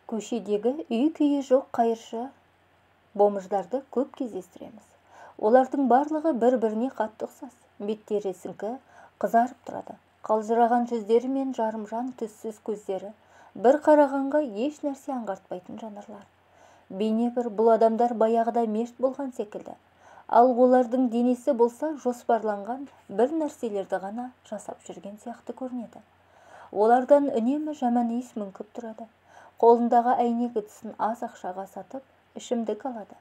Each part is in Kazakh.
Көшедегі үй-күйі жоқ қайыршы бомждарды көп кездестіреміз. Олардың барлығы бір-біріне қатты ұқсас. Беттері сіңкі, қызарып тұрады. Қалжыраған жүздері мен жарымжан түссіз көздері бір қарағанға еш нәрсе аңғартпайтын жанарлар. Бейне бір бұл адамдар баяғыда мешіт болған секілді. Ал олардың денесі болса жоспарланған бір нәрселерді ғана жасап жүрген сияқты көрінеді. Олардан үнемі жаман иіс мүңкіп тұрады. Қолындағы әйнек ыдысын аз ақшаға сатып, ішімдік алады.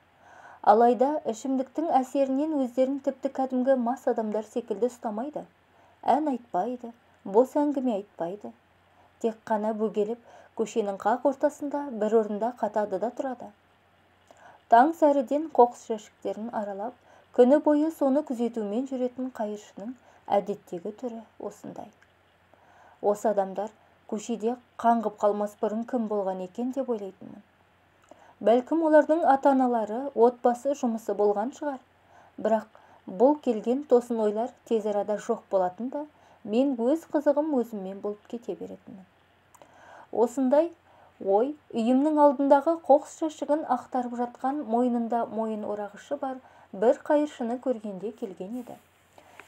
Алайда ішімдіктің әсерінен өздерін тіпті кәдімгі мас адамдар секілді ұстамайды. Ән айтпайды, бос әңгіме айтпайды. Тек қана бөгеліп, көшенің қақ ортасында бір орында қатады да тұрады. Таң сәріден қоқыс жәшіктерін аралап, күні бойы соны күзетумен жүретін қайыршының әдеттегі түрі осындай. Осы адамдар көшеде қаңғып қалмас бұрын кім болған екен деп ойлайтынмын. Бәлкім олардың ата-аналары, отбасы, жұмысы болған шығар. Бірақ бұл келген тосын ойлар тез арада жоқ болатын да, мен өз қызығым өзіммен болып кете беретінмін. Осындай ой үйімнің алдындағы қоқыс жәшігін ақтарып жатқан мойнында мойын орағышы бар бір қайыршыны көргенде келген еді.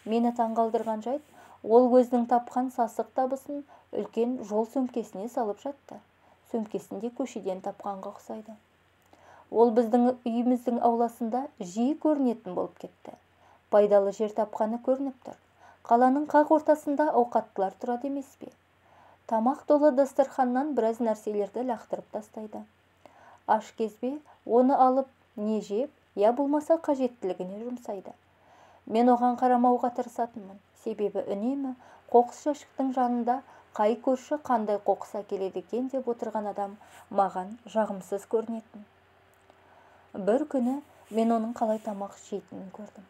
Мені таңғалдырған жайт, ол көздің тапқан сасық табысын үлкен жол сөмкесіне салып жатты. Сөмкесінде көшеден тапқанға ұқсайды. Ол біздің үйіміздің ауласында жиі көрінетін болып кетті. Пайдалы жер тапқаны көрініп тұр. Қаланың қақ ортасында ауқаттылар тұрады емес пе? Тамақ толы дастарханнан біраз нәрселерді лақтырып тастайды. Аш кезбе оны алып не жеп, я болмаса қажеттілігіне жұмсайды. Мен оған қарамауға тырысатынмын. Себебі үнемі қоқыс жәшіктің жанында қай көрші қандай қоқыс әкеледі екен деп отырған адам маған жағымсыз көрінетін. Бір күні мен оның қалай тамақ жейтінін көрдім.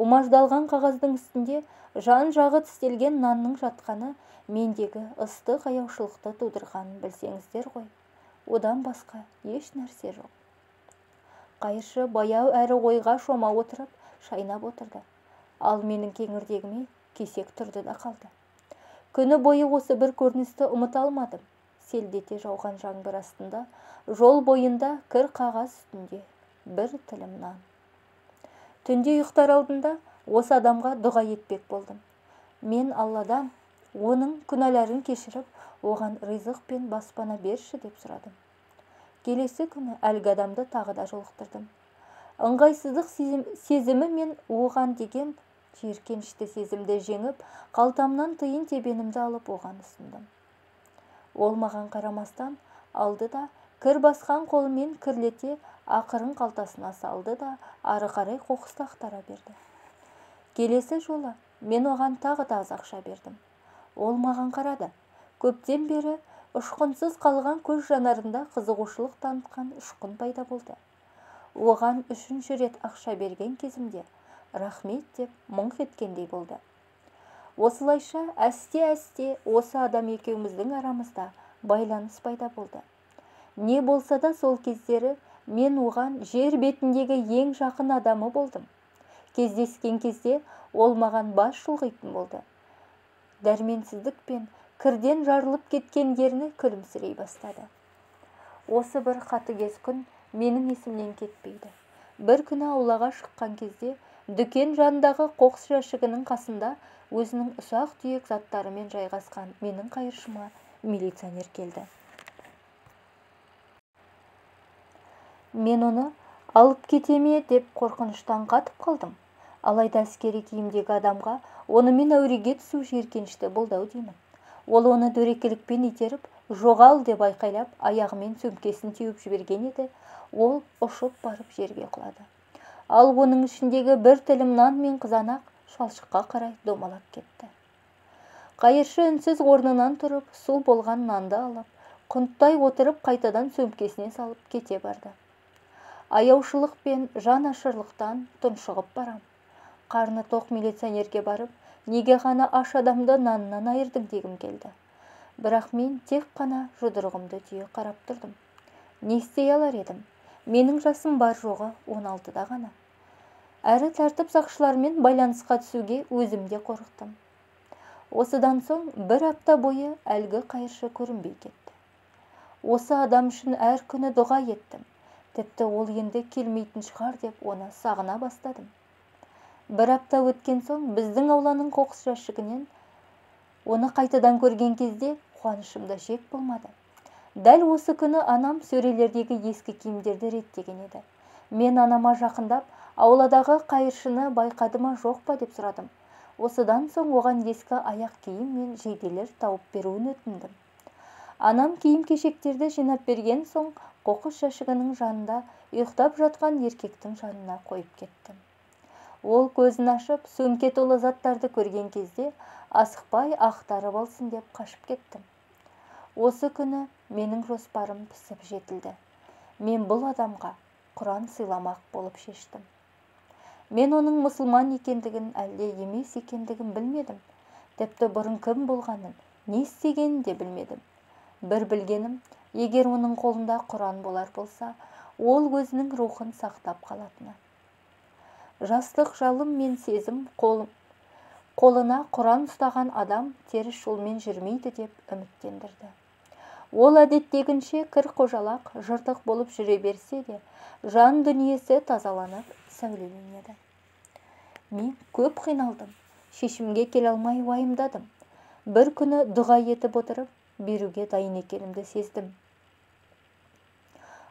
Умаждалған қағаздың үстінде жан-жағы тістелген нанның жатқаны мендегі ыстық аяушылықты тудырғанын білсеңіздер ғой. Одан басқа еш нәрсе жоқ. Қайыршы баяу әрі ойға шома отырып шайнап отырды. Ал менің кеңірдегіме кесек тұрды да қалды. Күні бойы осы бір көріністі ұмыта алмадым. Селдете жауған жаңбыр астында, жол бойында кір қағаз үстінде бір тілім нан. Түнде ұйықтар алдында осы адамға дұға етпек болдым. Мен Алладан оның күнәларын кешіріп, оған ризық пен баспана берші деп сұрадым. Келесі күні әлгі адамды тағы да жолықтырдым. Ыңғайсыздық сезімі мен оған деген жиіркенішті сезімді жеңіп, қалтамнан тиын тебенімді алып оған ұсындым. Ол маған қарамастан алды да, кір басқан қолымен кірлете ақырын қалтасына салды да, ары қарай қоқысты ақтара берді. Келесі жолы мен оған тағы да аз ақша бердім. Ол маған қарады. Көптен бері ұшқынсыз қалған көз жанарында қызығушылық танытқан ұшқын пайда болды. Оған үшінші рет ақша берген кезімде рахмет деп мұңқ еткендей болды. Осылайша әсте-әсте осы адам екеуміздің арамызда байланыс пайда болды. Не болса да сол кездері мен оған жер бетіндегі ең жақын адамы болдым. Кездескен кезде ол маған бас шұлғитын болды. Дәрменсіздік пен кірден жарылып кеткен ерні күлімсірей бастады. Осы бір қатыгез күн менің есімнен кетпейді. Бір күні аулаға шыққан кезде дүкен жанындағы қоқыс жәшігінің қасында өзінің ұсақ-түйек заттарымен жайғасқан менің қайыршыма милиционер келді. Мен оны алып кетеме деп қорқыныштан қатып қалдым. Алайда әскери киімдегі адамға онымен әуреге түсу жиіркенішті болды-ау деймін. Ол оны дөрекілікпен итеріп, жоғал деп айқайлап, аяғымен сөмкесін теуіп жіберген еді. Ол ұшып барып жерге құлады. Ал оның ішіндегі бір тілім нан мен қызанақ шалшыққа қарай домалап кетті. Қайыршы үнсіз орнынан тұрып, су болған нанды алып, құнттай отырып қайтадан сөмкесіне салып кете барды. Аяушылық пен жан ашырлықтан тұншығып барам. Қарны тоқ милиционерге барып, неге ғана аш адамды наннан айырдың дегім келді. Бірақ мен тек қана жұдырығымды түйе қарап тұрдым. Не істей алар едім? Менің жасым бар жоғы 16-да ғана. Әрі тәртіп сақшылармен байланысқа түсуге өзімде қорықтым. Осыдан соң бір апта бойы әлгі қайыршы көрінбей кетті. Осы адам үшін әр күні дұға еттім. Тіпті ол енді келмейтін шығар деп оны сағына бастадым. Бір апта өткен соң біздің ауланың қоқыс жәшігінен оны қайтадан көрген кезде қуанышымда шек болмады. Дәл осы күні анам сөрелердегі ескі киімдерді реттеген еді. Мен анама жақындап, ауладағы қайыршыны байқады ма жоқ па деп сұрадым. Осыдан соң оған ескі аяқ киім мен жейделер тауып беруін өтіндім. Анам киім-кешектерді жинап берген соң қоқыс жәшігінің жанында ұйықтап жатқан еркектің жанына қойып кеттім. Ол көзін ашып, сөмке толы заттарды көрген кезде асықпай ақтарып алсын деп қашып кеттім. Осы күні менің жоспарым пісіп жетілді. Мен бұл адамға Құран сыйламақ болып шештім. Мен оның мұсылман екендігін әлде емес екендігін білмедім. Тіпті бұрын кім болғанын, не істегенін де білмедім. Бір білгенім, егер оның қолында Құран болар болса, ол өзінің рухын сақтап қалатыны. Жастық жалым мен сезім қолына Құран ұстаған адам теріс жолмен жүрмейді деп үміттендірді. Ол әдеттегінше кір-қожалақ, жыртық болып жүре берсе де, жан дүниесі тазаланып, сәулеленеді. Мен көп қиналдым, шешімге келе алмай уайымдадым. Бір күні дұға етіп отырып, беруге дайын екенімді сездім.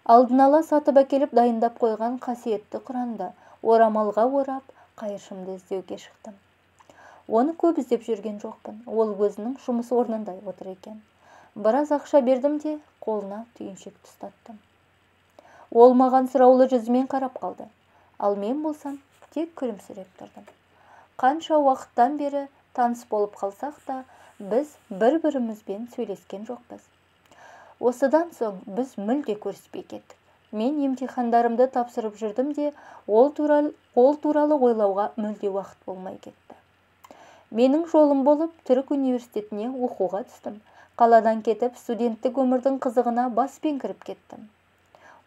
Алдын ала сатып әкеліп дайындап қойған қасиетті Құранды орамалға орап, қайыршымды іздеуге шықтым. Оны көп іздеп жүрген жоқпын, ол өзінің жұмыс орнында отыр екен. Біраз ақша бердім де, қолына түйіншекті ұстаттым. Ол маған сұраулы жүзімен қарап қалды. Ал мен болсам, тек күлімсіреп тұрдым. Қанша уақыттан бері таныс болып қалсақ та, біз бір-бірімізбен сөйлескен жоқпыз. Осыдан соң біз мүлде көріспей кеттік. Мен емтихандарымды тапсырып жүрдім де, ол туралы ойлауға мүлде уақыт болмай кетті. Менің жолым болып Түрік университетіне оқуға түстім. Қаладан кетіп, студенттік өмірдің қызығына баспен кіріп кеттім.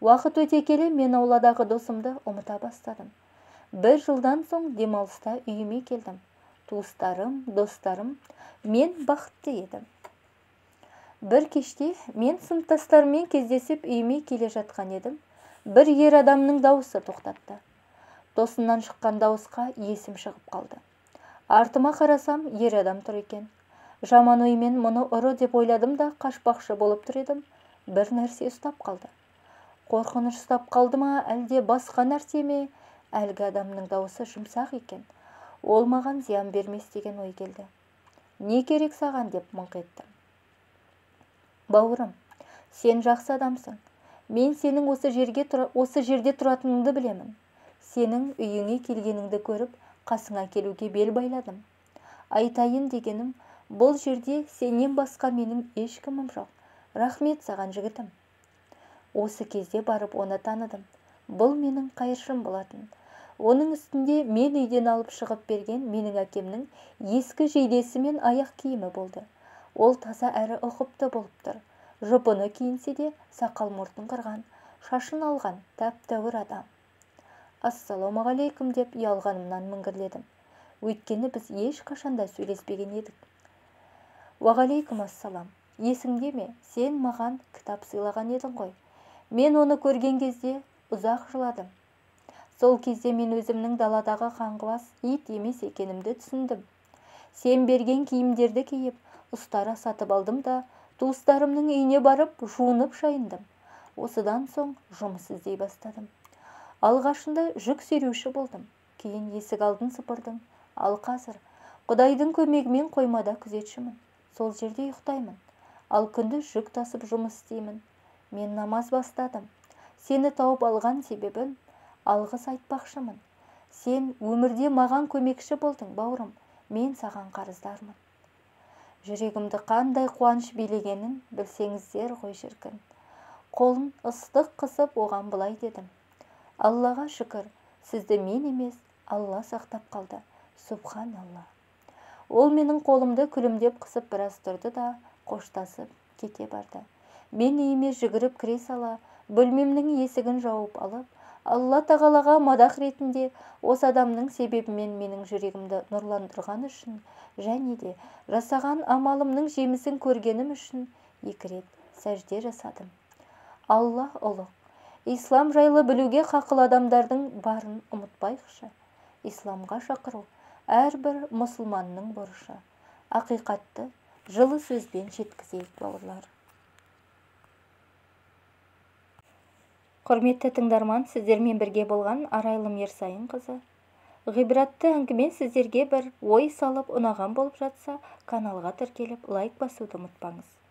Уақыт өте келе мен ауладағы досымды ұмыта бастадым. Бір жылдан соң демалыста үйіме келдім. Туыстарым, достарым, мен бақытты едім. Бір кеште мен сыныптастарыммен кездесіп үйіме келе жатқан едім. Бір ер адамның дауысы тоқтатты. Тосыннан шыққан дауысқа есім шығып қалды. Артыма қарасам, ер адам тұр екен. Жаман оймен мұны ұры деп ойладым да қашпақшы болып тұр едім. Бір нәрсе ұстап қалды. Қорқыныш ұстап қалды ма, әлде басқа нәрсе ме? Әлгі адамның дауысы жұмсақ екен. Ол маған зиян бермес деген ой келді. Не керек саған деп мыңқ еттім. Бауырым, сен жақсы адамсың. Мен сенің осы жерде тұратыныңды білемін. Сенің үйіңе келгеніңді көріп, қасыңа келуге бел байладым. Айтайын дегенім, бұл жерде сенен басқа менің ешкімім жоқ. Рахмет саған, жігітім. Осы кезде барып оны таныдым. Бұл менің қайыршым болатын. Оның үстінде мен үйден алып шығып берген менің әкемнің ескі жейдесі мен аяқ киімі болды. Ол таза әрі ұқыпты болып тұр. Жұпыны киінсе де сақал мұртын қырған, шашын алған тәп-тәуір адам. Ассалаумағалейкум деп ұялғанымнан міңгірледім. Өйткені біз ешқашанда сөйлеспеген едік. Уағалейкум ассалам. Есіңде ме? Сен маған кітап сыйлаған едің ғой. Мен оны көрген кезде ұзақ жыладым. Сол кезде мен өзімнің даладағы қаңғыбас ит емес екенімді түсіндім. Сен берген киімдерді киіп, ұстара сатып алдым да, туыстарымның үйіне барып, жуынып шайындым. Осыдан соң жұмыс іздей бастадым. Алғашында жүк сүйреуші болдым. Кейін есік алдын сыпырдым. Ал қазір Құдайдың көмегімен қоймада күзетшімін. Сол жерде ұйықтаймын. Ал күндіз жүк тасып жұмыс істеймін. Мен намаз бастадым. Сені тауып алған себебім алғыс айтпақшымын. Сен өмірде маған көмекші болдың, бауырым. Мен саған қарыздармын. Жүрегімді қандай қуаныш билегенін білсеңіздер ғой шіркін. Қолын ыстық қысып оған былай дедім. Аллаға шүкір, сізді мен емес, Алла сақтап қалды. Субханалла. Ол менің қолымды күлімдеп қысып біраз тұрды да қоштасып кете барды. Мен үйіме жүгіріп кіре сала, бөлмемнің есігін жауып алып, Алла тағалаға мадақ ретінде осы адамның себебімен менің жүрегімді нұрландырған үшін және де жасаған амалымның жемісін көргенім үшін 2 рет сәжде жасадым. Алла ұлық. Ислам жайлы білуге қақыл адамдардың барын ұмытпайықшы. Исламға шақыру әрбір мұсылманның борышы. Ақиқатты жылы сөзбен жеткізейік, бауырлар. Құрметті тыңдарман, сіздермен бірге болған Арайлым Ерсайынқызы. Ғибратты әңгіме сіздерге бір ой салып ұнаған болып жатса, каналға тіркеліп лайк басуды ұмытпаңыз.